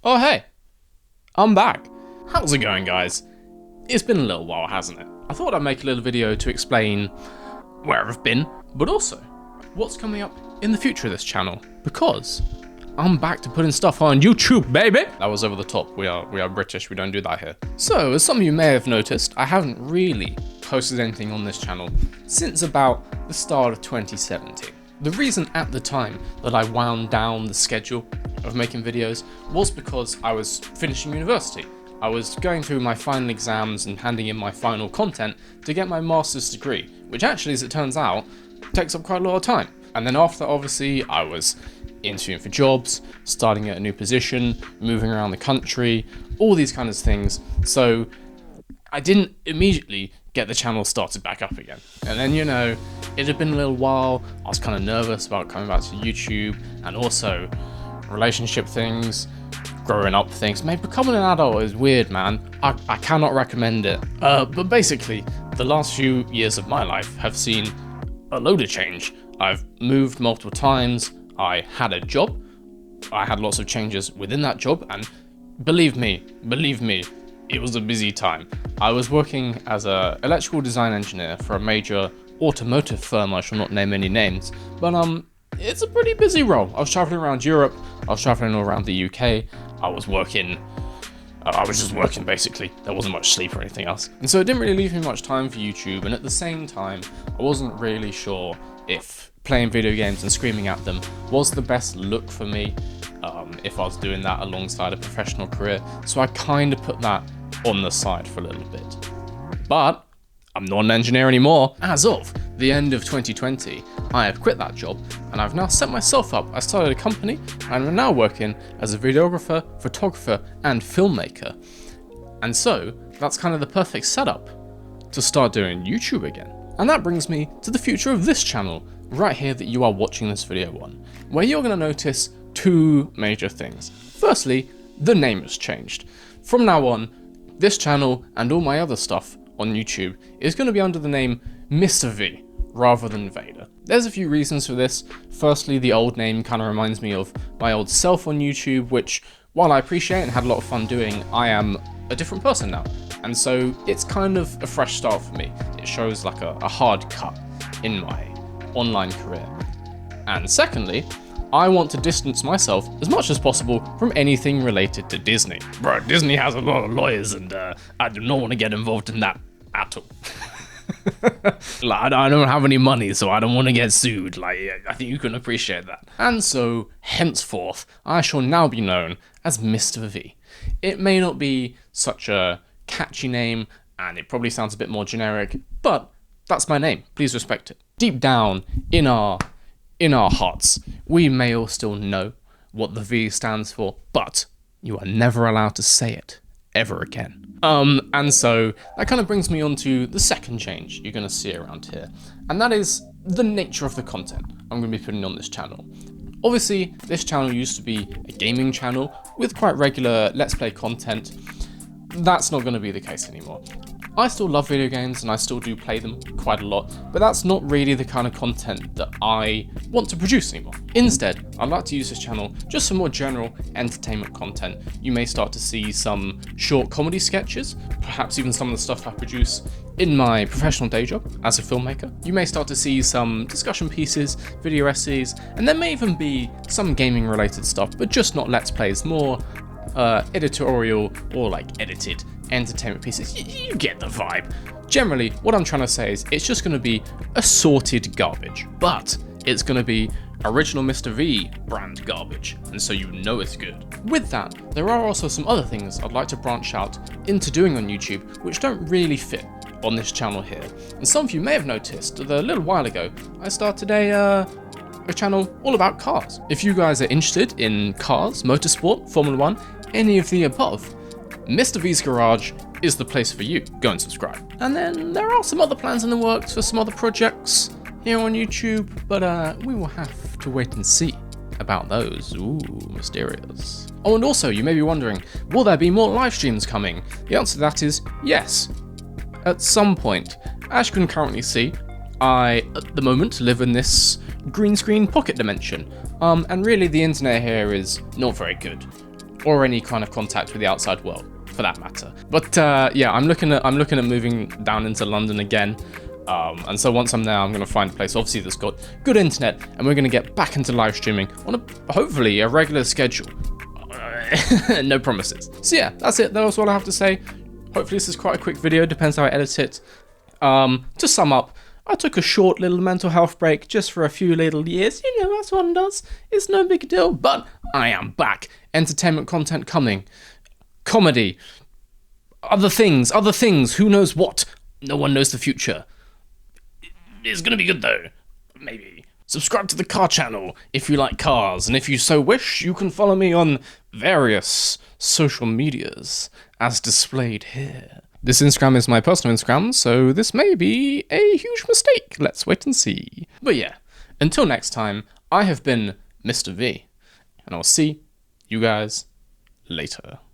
Oh hey, I'm back. How's it going, guys? It's been a little while, hasn't it? I thought I'd make a little video to explain where I've been, but also what's coming up in the future of this channel, because I'm back to putting stuff on YouTube, baby! That was over the top. We are British, we don't do that here. So, as some of you may have noticed, I haven't really posted anything on this channel since about the start of 2017. The reason at the time that I wound down the schedule of making videos was because I was finishing university. I was going through my final exams and handing in my final content to get my master's degree, which actually, as it turns out, takes up quite a lot of time. And then after, obviously, I was interviewing for jobs, starting at a new position, moving around the country, all these kinds of things. So I didn't immediately get the channel started back up again. And then, you know, it had been a little while. I was kind of nervous about coming back to YouTube, and also relationship things, growing up things. Mate, becoming an adult is weird, man. I cannot recommend it. But basically, the last few years of my life have seen a load of change. I've moved multiple times. I had a job. I had lots of changes within that job, and believe me, it was a busy time. I was working as an electrical design engineer for a major automotive firm. I shall not name any names, but it's a pretty busy role. I was traveling around Europe. I was traveling all around the UK. I was just working basically. There wasn't much sleep or anything else. And so it didn't really leave me much time for YouTube. And at the same time, I wasn't really sure if playing video games and screaming at them was the best look for me, if I was doing that alongside a professional career. So I kind of put that on the side for a little bit. But I'm not an engineer anymore. As of the end of 2020, I have quit that job and I've now set myself up. I started a company and I'm now working as a videographer, photographer, and filmmaker. And so that's kind of the perfect setup to start doing YouTube again. And that brings me to the future of this channel, right here that you are watching this video on, where you're going to notice two major things. Firstly, the name has changed. From now on, this channel and all my other stuff on YouTube is going to be under the name Mr. V rather than Vader. There's a few reasons for this. Firstly, the old name kind of reminds me of my old self on YouTube, which, while I appreciate and had a lot of fun doing, I am a different person now. And so it's kind of a fresh start for me. It shows like a hard cut in my online career. And secondly, I want to distance myself as much as possible from anything related to Disney. Bro, Disney has a lot of lawyers and I do not want to get involved in that at all. Like, I don't have any money, so I don't want to get sued. Like, I think you can appreciate that. And so, henceforth, I shall now be known as Mr. V. It may not be such a catchy name, and it probably sounds a bit more generic, but that's my name. Please respect it. Deep down in our hearts, we may all still know what the V stands for, but you are never allowed to say it ever again. And so that kind of brings me on to the second change you're going to see around here, and that is the nature of the content I'm going to be putting on this channel. Obviously, this channel used to be a gaming channel with quite regular Let's Play content. That's not going to be the case anymore. I still love video games and I still do play them quite a lot, but that's not really the kind of content that I want to produce anymore. Instead, I'd like to use this channel just for more general entertainment content. You may start to see some short comedy sketches, perhaps even some of the stuff I produce in my professional day job as a filmmaker. You may start to see some discussion pieces, video essays, and there may even be some gaming related stuff, but just not Let's Plays, more editorial or like edited entertainment pieces. You get the vibe. Generally, what I'm trying to say is it's just going to be assorted garbage, but it's going to be original Mr. V brand garbage, and so you know it's good. With that, there are also some other things I'd like to branch out into doing on YouTube which don't really fit on this channel here. And some of you may have noticed that a little while ago I started a channel all about cars. If you guys are interested in cars, motorsport, Formula 1, any of the above, Mr. V's Garage is the place for you. Go and subscribe. And then there are some other plans in the works for some other projects here on YouTube, but we will have to wait and see about those. Ooh, mysterious. Oh, and also, you may be wondering, will there be more live streams coming? The answer to that is yes. At some point. As you can currently see, I, at the moment, live in this green screen pocket dimension. And really the internet here is not very good. or any kind of contact with the outside world, for that matter. But yeah, I'm looking at moving down into London again. And so once I'm there, I'm going to find a place, obviously, that's got good internet, and we're going to get back into live streaming on hopefully a regular schedule. No promises. So yeah, that's it. That's all I have to say. Hopefully this is quite a quick video, depends how I edit it. To sum up, I took a short little mental health break just for a few little years. You know, that's what one does. It's no big deal, but I am back. Entertainment content coming. Comedy. Other things, who knows what? No one knows the future. It's gonna be good though. Maybe. Subscribe to the car channel if you like cars, and if you so wish, you can follow me on various social medias as displayed here. This Instagram is my personal Instagram, so this may be a huge mistake. Let's wait and see. But yeah, until next time, I have been Mr. V, and I'll see you guys later.